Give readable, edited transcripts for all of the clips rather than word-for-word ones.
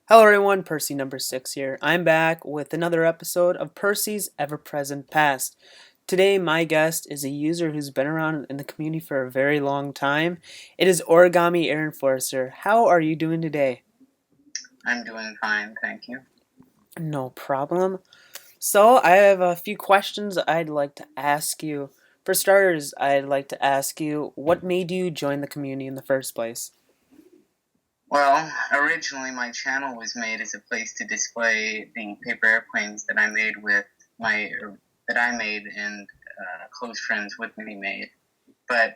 Hello everyone, Percy number 6 here. I'm back with another episode of Percy's Ever-Present Past. Today my guest is a user who's been around in the community for a very long time. It is OrigamiAirEnforcer. How are you doing today? I'm doing fine, thank you. No problem. So I have a few questions I'd like to ask you. For starters, I'd like to ask you, what made you join the community in the first place? Well, originally my channel was made as a place to display the paper airplanes that I made with my that I made and close friends with me made. But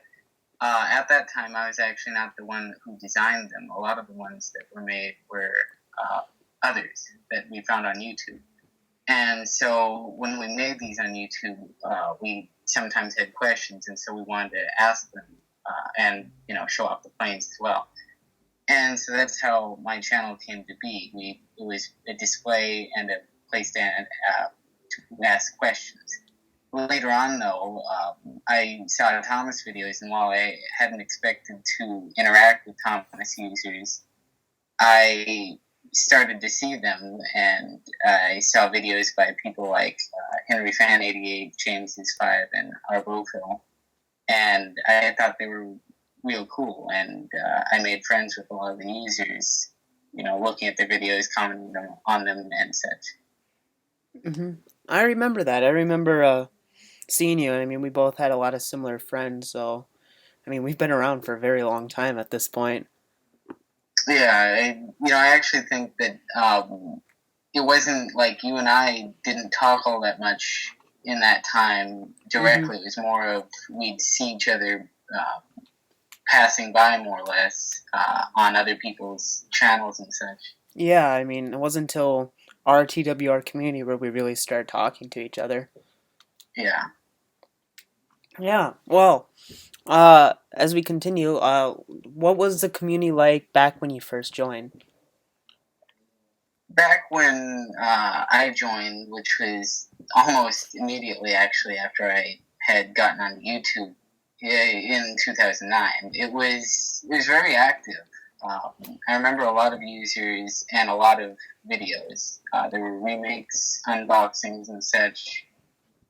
at that time, I was actually not the one who designed them. A lot of the ones that were made were uh, others that we found on YouTube. And so when we made these on YouTube, we sometimes had questions, and so we wanted to ask them and show off the planes as well. And so that's how my channel came to be. It was a display and a place to ask questions. Later on, though, I saw Thomas videos, and while I hadn't expected to interact with Thomas users, I started to see them, and I saw videos by people like Henry Fan 88, James is 5, and Arbofil, and I thought they were real cool, and I made friends with a lot of the users, looking at their videos, commenting on them, and such. I remember that. I remember seeing you. I mean, we both had a lot of similar friends, so I mean, we've been around for a very long time at this point. Yeah, I actually think that it wasn't like you and I didn't talk all that much in that time Mm-hmm. directly. It was more of we'd see each other passing by more or less on other people's channels and such. Yeah, I mean, it wasn't until OurTWRCommunity where we really started talking to each other. Yeah. Yeah, well, as we continue, what was the community like back when you first joined? Back when I joined, which was almost immediately actually after I had gotten on YouTube in 2009, it was very active. I remember a lot of users and a lot of videos. There were remakes, unboxings, and such.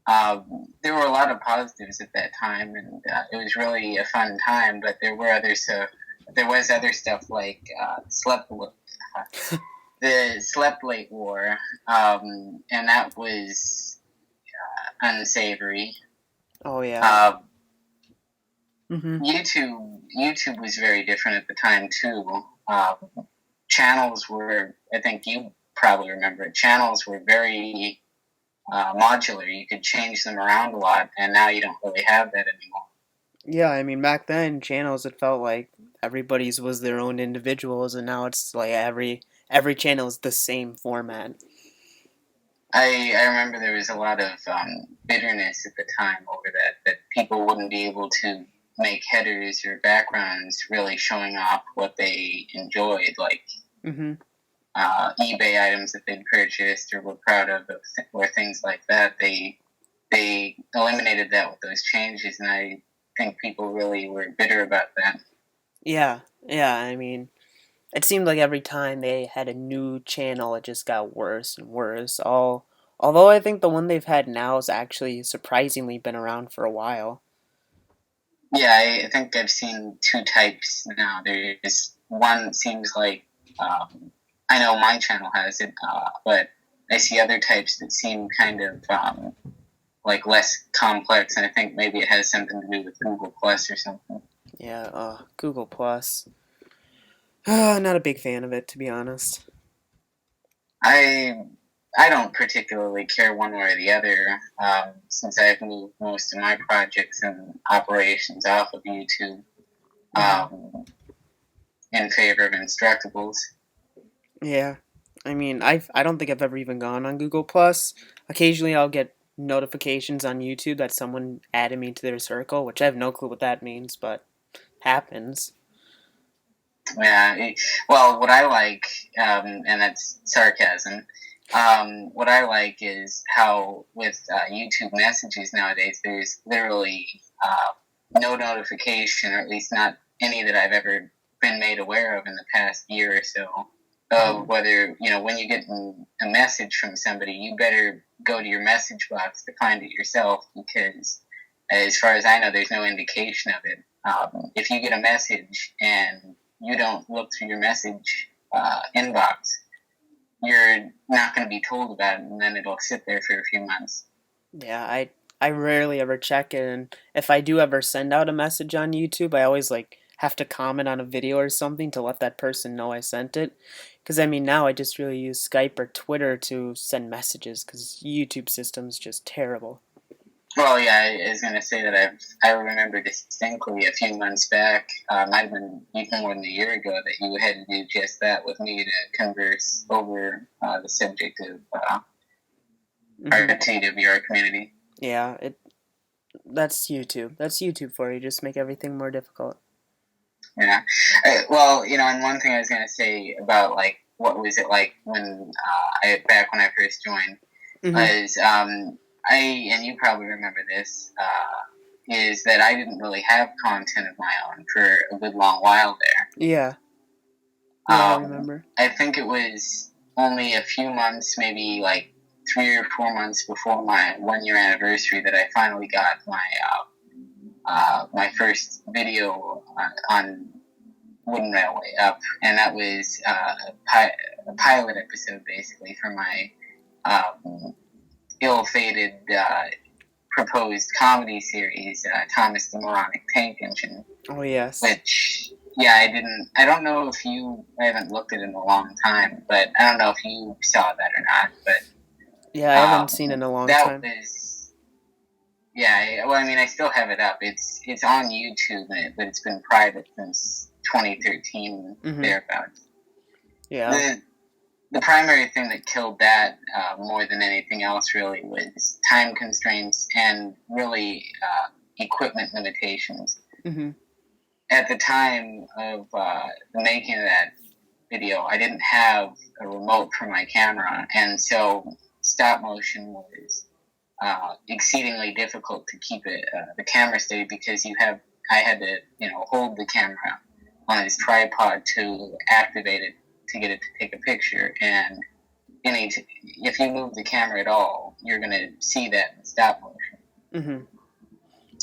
There were a lot of positives at that time, and it was really a fun time. But there was other stuff like the slept late war, and that was unsavory. Oh yeah. Uh, Mm-hmm. YouTube was very different at the time too. Channels were, I think you probably remember it. Channels were very modular. You could change them around a lot, and now you don't really have that anymore. Yeah, I mean, back then channels it felt like everybody's was their own individuals, and now it's like every channel is the same format. I remember there was a lot of bitterness at the time over that people wouldn't be able to make headers or backgrounds really showing off what they enjoyed, like Mm-hmm. eBay items that they'd purchased or were proud of, or things like that. They eliminated that with those changes, and I think people really were bitter about that. Yeah, yeah. I mean, it seemed like every time they had a new channel, it just got worse and worse. Although I think the one they've had now has actually surprisingly been around for a while. Yeah, I think I've seen two types now. There's one seems like I know my channel has it, but I see other types that seem kind of like less complex, and I think maybe it has something to do with Google Plus or something. Yeah, Google Plus. Not a big fan of it, to be honest. I I don't particularly care one way or the other, since I've moved most of my projects and operations off of YouTube Mm-hmm. um, in favor of Instructables. Yeah, I mean, I don't think I've ever even gone on Google Plus. Occasionally, I'll get notifications on YouTube that someone added me to their circle, which I have no clue what that means, but happens. Yeah, well, what I like, and that's sarcasm. What I like is how with YouTube messages nowadays, there's literally no notification, or at least not any that I've ever been made aware of in the past year or so. of whether, when you get a message from somebody, you better go to your message box to find it yourself, because as far as I know, there's no indication of it. If you get a message and you don't look through your message inbox, you're not going to be told about it, and then it'll sit there for a few months. Yeah, I rarely ever check it, and if I do ever send out a message on YouTube, I always have to comment on a video or something to let that person know I sent it. Because I mean, now I just really use Skype or Twitter to send messages, because YouTube system's just terrible. Well, yeah, I was going to say that I remember distinctly a few months back, might have been even more than a year ago, that you had to do just that with me to converse over the subject of OurTWRCommunity. Yeah, that's YouTube. That's YouTube for you. Just make everything more difficult. Yeah. Well, and one thing I was going to say about, what was it like when back when I first joined, was, and you probably remember this, is that I didn't really have content of my own for a good long while there. Yeah. Yeah, I remember. I think it was only a few months, maybe 3 or 4 months before my 1-year anniversary, that I finally got my first video on Wooden Railway up, and that was a pilot episode, basically, for my ill-fated proposed comedy series, Thomas the Moronic Tank Engine. Oh, yes. Which, yeah, I don't know if I haven't looked at it in a long time, but I don't know if you saw that or not, but... Yeah, I haven't seen it in a long time. Yeah, well, I mean, I still have it up. It's on YouTube, but it's been private since 2013, thereabouts. Yeah. The primary thing that killed that, more than anything else, really, was time constraints and really equipment limitations. At the time of the making of that video, I didn't have a remote for my camera, and so stop motion was exceedingly difficult to keep the camera steady, because I had to hold the camera on this tripod to activate it to get it to take a picture, and if you move the camera at all, you're going to see that in stop motion.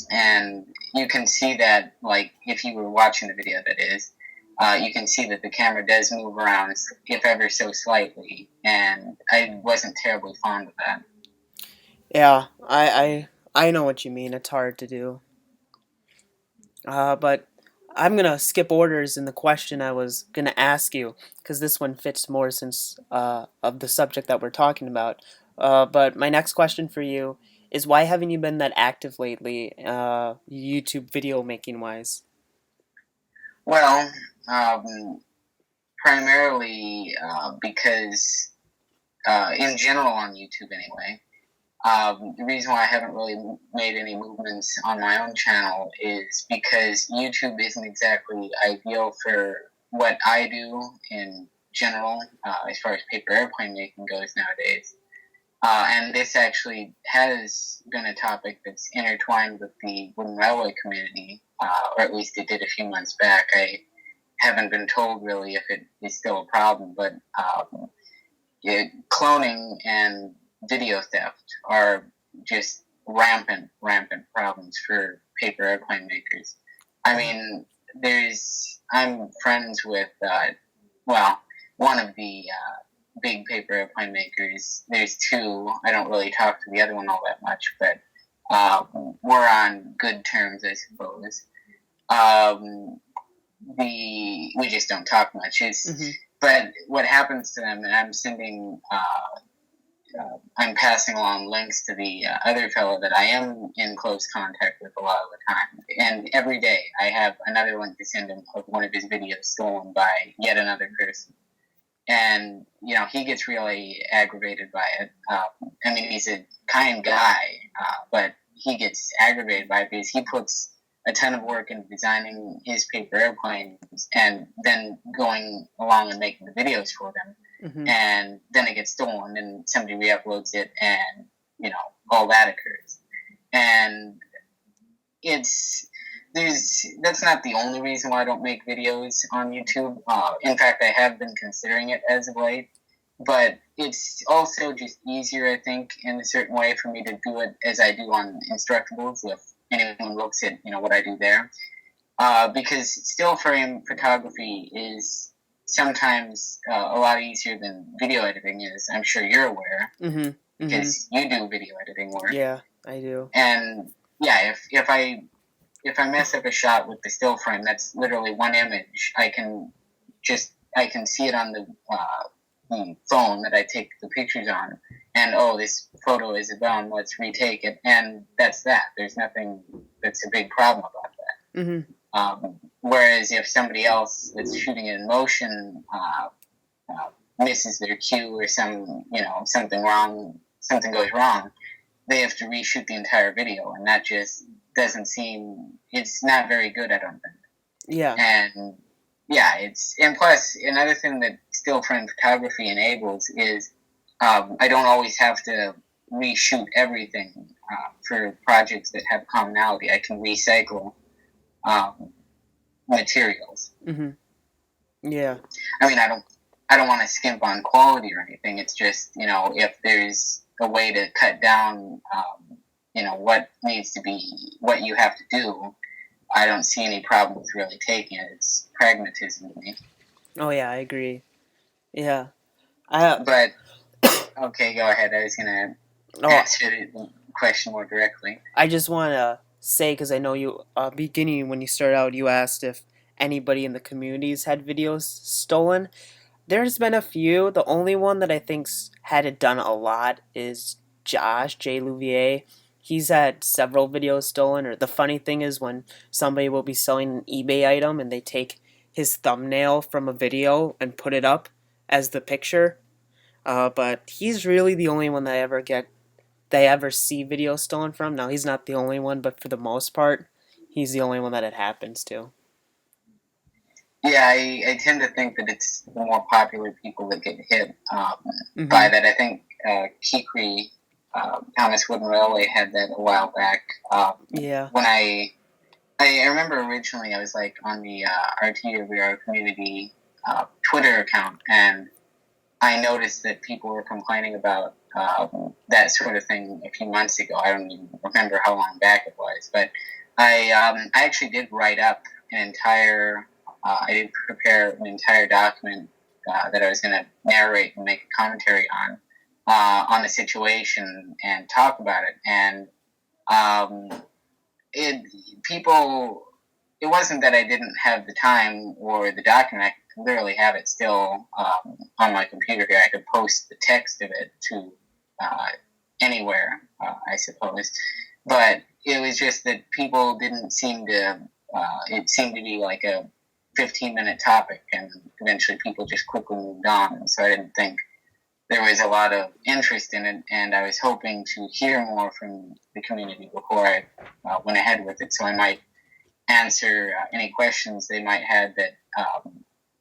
And you can see that, if you were watching the video, that is, you can see that the camera does move around, if ever so slightly, and I wasn't terribly fond of that. Yeah, I know what you mean. It's hard to do. But I'm gonna skip orders in the question I was gonna ask you, because this one fits more since of the subject that we're talking about. But my next question for you is, why haven't you been that active lately, YouTube video making wise? Well, primarily because, in general on YouTube anyway, the reason why I haven't really made any movements on my own channel is because YouTube isn't exactly ideal for what I do in general, as far as paper airplane making goes nowadays. And this actually has been a topic that's intertwined with the Wooden Railway community, or at least it did a few months back. I haven't been told really if it is still a problem, but cloning and video theft are just rampant problems for paper airplane makers. I mean, I'm friends with, one of the big paper airplane makers. There's two. I don't really talk to the other one all that much, but we're on good terms, I suppose. We just don't talk much. But what happens to them, and I'm passing along links to the other fellow that I am in close contact with a lot of the time. And every day I have another link to send him of one of his videos stolen by yet another person. And, he gets really aggravated by it. I mean, he's a kind guy, but he gets aggravated by it because he puts a ton of work into designing his paper airplanes and then going along and making the videos for them. And then it gets stolen and somebody re-uploads it, and, all that occurs. And it's that's not the only reason why I don't make videos on YouTube. In fact, I have been considering it as of late, but it's also just easier, I think, in a certain way for me to do it as I do on Instructables. If anyone looks at what I do there, because still frame photography is sometimes a lot easier than video editing is. I'm sure you're aware because you do video editing work. Yeah, I do. And yeah, if I mess up a shot with the still frame, that's literally one image. I can see it on the phone that I take the pictures on, and this photo is a bum. Let's retake it, and that's that. There's nothing that's a big problem about that. Whereas if somebody else that's shooting it in motion misses their cue or something goes wrong, they have to reshoot the entire video, and that just doesn't seem. It's not very good, I don't think. Yeah. And yeah, and plus another thing that still frame photography enables is I don't always have to reshoot everything for projects that have commonality. I can recycle materials. Yeah. I mean, I don't want to skimp on quality or anything. It's just if there's a way to cut down what you have to do, I don't see any problem with really taking it. It's pragmatism to me. Oh yeah, I agree. Yeah. But okay, go ahead. I was gonna answer the question more directly. I just want to say, because I know you beginning when you started out, you asked if anybody in the communities had videos stolen. There's been a few. The only one that I think's had it done a lot is Josh J. Louvier. He's had several videos stolen. Or the funny thing is when somebody will be selling an eBay item and they take his thumbnail from a video and put it up as the picture. But he's really the only one that I ever see videos stolen from. Now he's not the only one, but for the most part, he's the only one that it happens to. Yeah, I tend to think that it's the more popular people that get hit by that. I think Kikri, Thomas Wooden Railway, had that a while back. Yeah. When I remember originally I was like on the OurTWRCommunity Twitter account, and I noticed that people were complaining about that sort of thing a few months ago. I don't even remember how long back it was, but I actually did write up an entire. I did prepare an entire document that I was going to narrate and make a commentary on the situation and talk about it. And it wasn't that I didn't have the time or the document. I could literally have it still on my computer here. I could post the text of it to anywhere, I suppose. But it was just that people didn't seem to. It seemed to be like a 15-minute topic, and eventually people just quickly moved on. So I didn't think there was a lot of interest in it, and I was hoping to hear more from the community before I went ahead with it, so I might answer any questions they might have that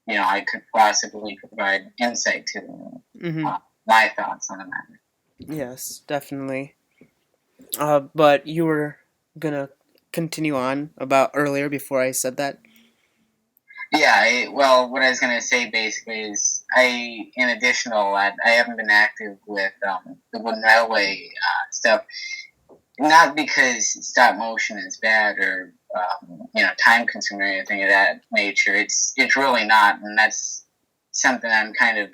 I could possibly provide insight to them, my thoughts on the matter. Yes, definitely. But you were gonna continue on about earlier before I said that. Yeah, what I was going to say basically is in addition to all that, I haven't been active with the Wooden Railway stuff, not because stop motion is bad or, time consuming or anything of that nature. It's really not, and that's something I'm kind of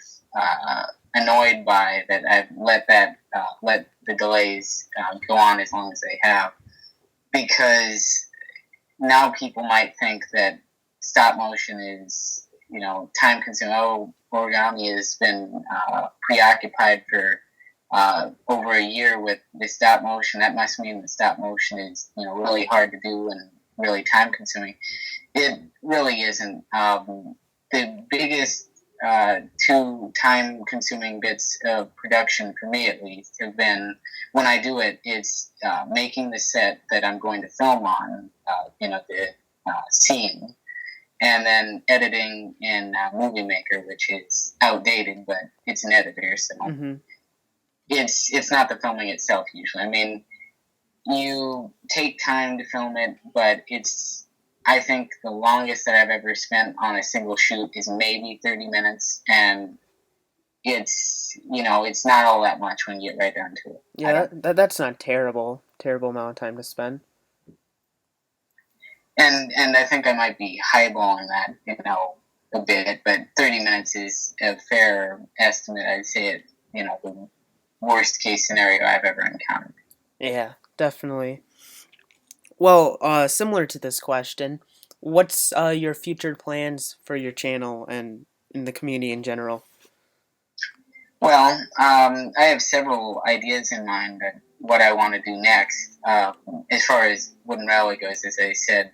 annoyed by, that I've let the delays go on as long as they have, because now people might think that stop motion is, time consuming. Oh, Origami has been preoccupied for over a year with the stop motion. That must mean the stop motion is, really hard to do and really time consuming. It really isn't. The biggest two time consuming bits of production, for me at least, have been, when I do it, it's making the set that I'm going to film on, the scene, and then editing in Movie Maker, which is outdated, but it's an editor, so it's not the filming itself usually. I mean, you take time to film it, but it's I think the longest that I've ever spent on a single shoot is maybe 30 minutes, and it's not all that much when you get right down to it. Yeah, that's not terrible amount of time to spend. And I think I might be highballing that, a bit, but 30 minutes is a fair estimate. I'd say it, the worst case scenario I've ever encountered. Yeah, definitely. Well, similar to this question, what's your future plans for your channel and in the community in general? Well, I have several ideas in mind that what I want to do next. As far as Wooden Railway goes, as I said,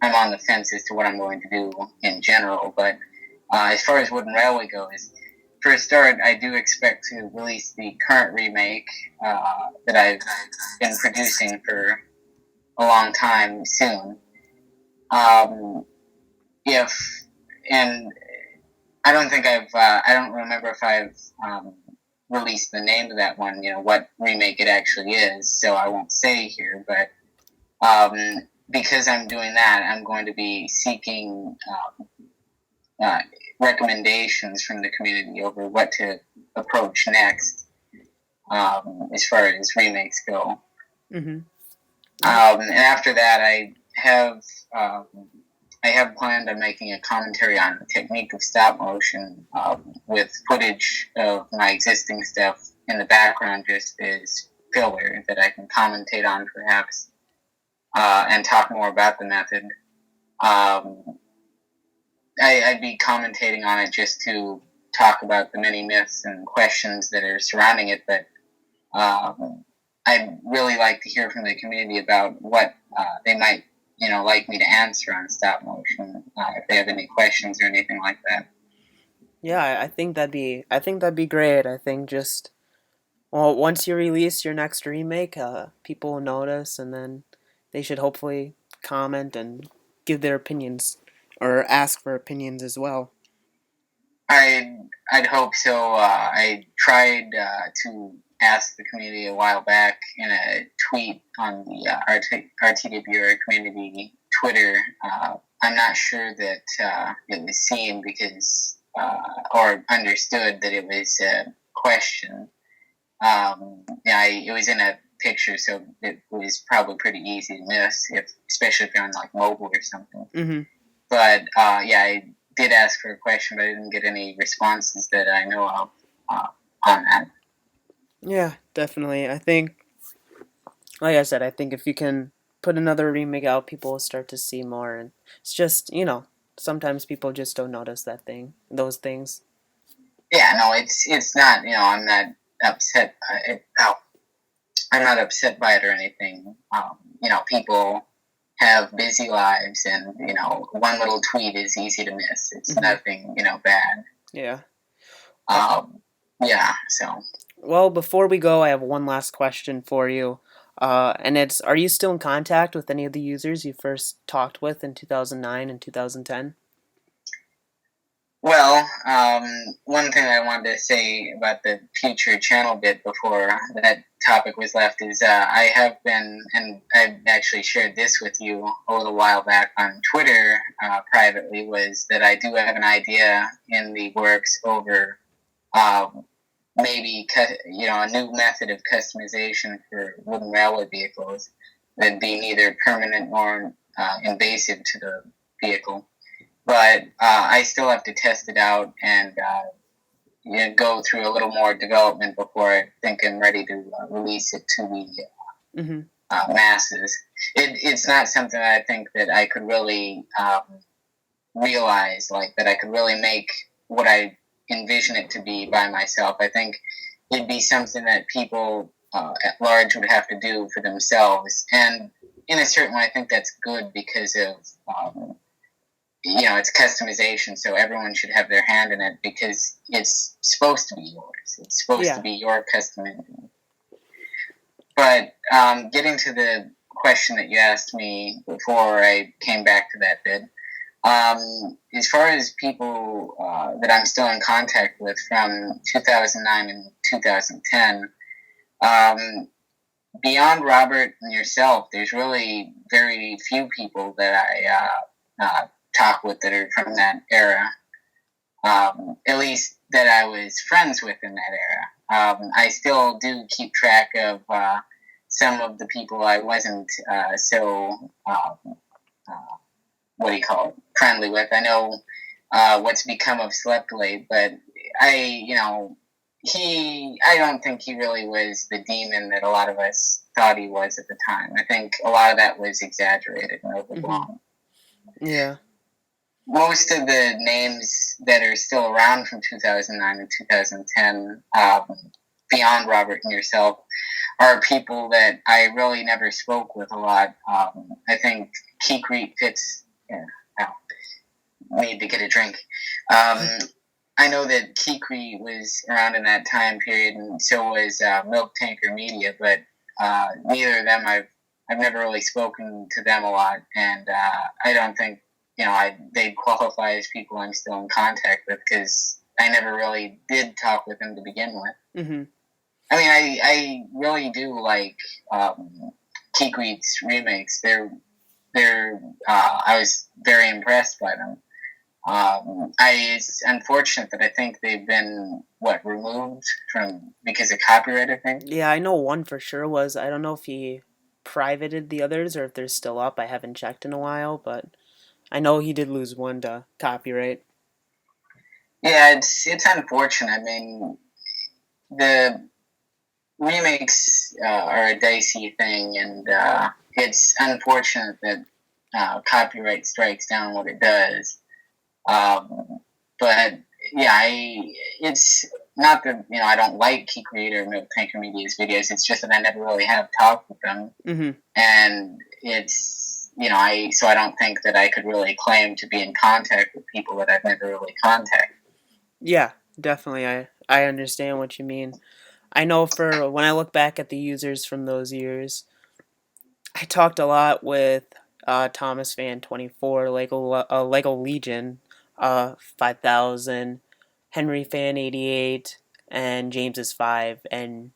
I'm on the fence as to what I'm going to do in general. But as far as Wooden Railway goes, for a start, I do expect to release the current remake that I've been producing for a long time soon. If and I don't think I don't remember if I've released the name of that one, what remake it actually is, so I won't say here, but because I'm doing that, I'm going to be seeking recommendations from the community over what to approach next, as far as remakes go. Mm-hmm. And after that, I have planned on making a commentary on the technique of stop motion with footage of my existing stuff in the background, just as filler that I can commentate on, perhaps, and talk more about the method. I'd be commentating on it just to talk about the many myths and questions that are surrounding it, but I'd really like to hear from the community about what they might like me to answer on stop motion, if they have any questions or anything like that. Yeah, I think that'd be great. I think just once you release your next remake, people will notice, and then they should hopefully comment and give their opinions or ask for opinions as well. I'd hope so. I tried to ask the community a while back in a tweet on the OurTWRCommunity Twitter. I'm not sure that it was seen because or understood that it was a question. It was in a picture, so it was probably pretty easy to miss, especially if you're on like mobile or something. Mm-hmm. But I did ask for a question, but I didn't get any responses that I know of on that. Yeah, definitely. I think, like I said, I think if you can put another remake out, people will start to see more. And it's just, sometimes people just don't notice those things. Yeah, no, it's not. I'm not upset. I'm not upset by it or anything. People have busy lives, and one little tweet is easy to miss. It's Mm-hmm. nothing, bad. Yeah. Yeah. So. Well, before we go, I have one last question for you. And it's, are you still in contact with any of the users you first talked with in 2009 and 2010? Well, one thing I wanted to say about the future channel bit before that topic was left is I have been, and I've actually shared this with you a little while back on Twitter privately, was that I do have an idea in the works over maybe a new method of customization for wooden railway vehicles that'd be neither permanent nor invasive to the vehicle. But I still have to test it out and go through a little more development before I think I'm ready to release it to the masses. It's not something that I think that I could really realize, like that I could really make what I envision it to be by myself. I think it'd be something that people at large would have to do for themselves. And in a certain way, I think that's good because of it's customization, so everyone should have their hand in it because it's supposed to be yours. It's supposed to be your custom engine. But getting to the question that you asked me before I came back to that bit, as far as people that I'm still in contact with from 2009 and 2010, beyond Robert and yourself, there's really very few people that I talk with that are from that era. At least that I was friends with in that era. I still do keep track of some of the people I wasn't so what do you call it, friendly with. I know what's become of Slepley, but I don't think he really was the demon that a lot of us thought he was at the time. I think a lot of that was exaggerated and overblown. Yeah. Most of the names that are still around from 2009 and 2010, beyond Robert and yourself, are people that I really never spoke with a lot. I think Keekreet fits. Yeah, need to get a drink. I know that Keekreet was around in that time period, and so was Milk Tanker Media, but neither of them I've never really spoken to them a lot, and I don't think they'd qualify as people I'm still in contact with because I never really did talk with them to begin with. Mm-hmm. I mean, I really do like Keekreet's remakes. I was very impressed by them. It's unfortunate that I think they've been removed from because of copyright, I think. Yeah, I know one for sure was. I don't know if he privated the others or if they're still up. I haven't checked in a while, but I know he did lose one to copyright. Yeah, it's unfortunate. I mean, the remakes are a dicey thing, and it's unfortunate that copyright strikes down what it does. But yeah, it's not that I don't like Keekreet or Milk Tanker Media's videos. It's just that I never really have talked with them, and it's I don't think that I could really claim to be in contact with people that I've never really contacted. Yeah, definitely. I understand what you mean. I know for when I look back at the users from those years, I talked a lot with Thomas Fan 24, Lego Legion 5000, Henry Fan 88, and James's 5, and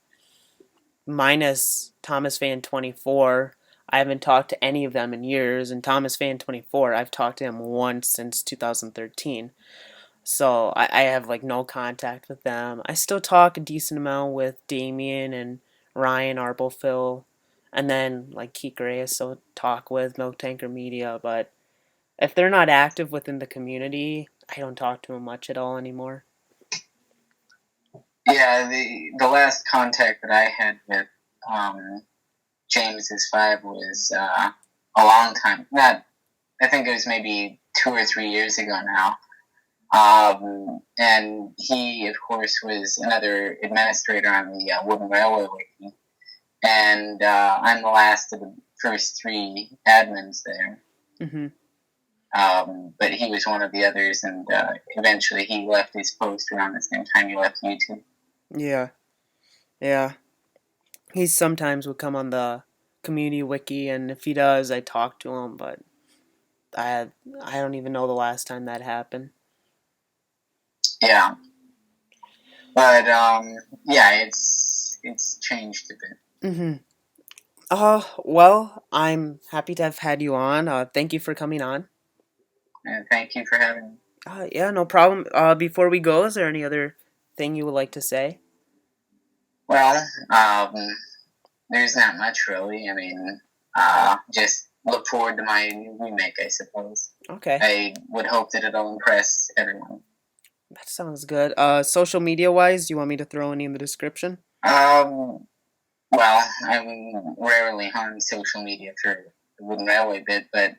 minus Thomas Fan 24. I haven't talked to any of them in years, and Thomas Fan 24, I've talked to him once since 2013. So I have no contact with them. I still talk a decent amount with Damien and Ryan Arbelphil, and then Keith Gray I still talk with Milk Tanker Media, but if they're not active within the community, I don't talk to them much at all anymore. Yeah, the last contact that I had with James's 5 was a long time. I think it was maybe 2 or 3 years ago now. And he, of course, was another administrator on the Wooden Railway Wiki. And I'm the last of the first 3 admins there. Mm-hmm. But he was one of the others, and eventually he left his post around the same time he left YouTube. Yeah. He sometimes would come on the community wiki, and if he does, I talk to him, but I don't even know the last time that happened. Yeah. But yeah, it's changed a bit. Mm-hmm. Well, I'm happy to have had you on. Thank you for coming on. And thank you for having me. Yeah, no problem. Before we go, is there any other thing you would like to say? Well, there's not much really. I mean, just look forward to my new remake, I suppose. Okay. I would hope that it'll impress everyone. That sounds good. Social media wise, do you want me to throw any in the description? Well, I'm rarely on social media for the Wooden Railway bit, but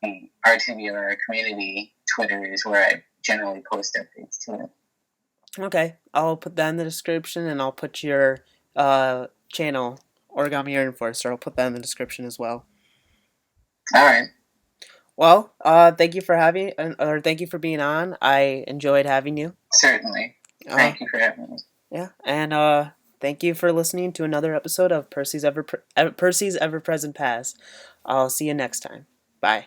the OurTWRCommunity Twitter is where I generally post updates to it. Okay, I'll put that in the description, and I'll put your channel, OrigamiAirEnforcer. I'll put that in the description as well. All right. Well, thank you for being on. I enjoyed having you. Certainly. Thank you for having me. Yeah, and thank you for listening to another episode of Percy's Ever Present Past. I'll see you next time. Bye.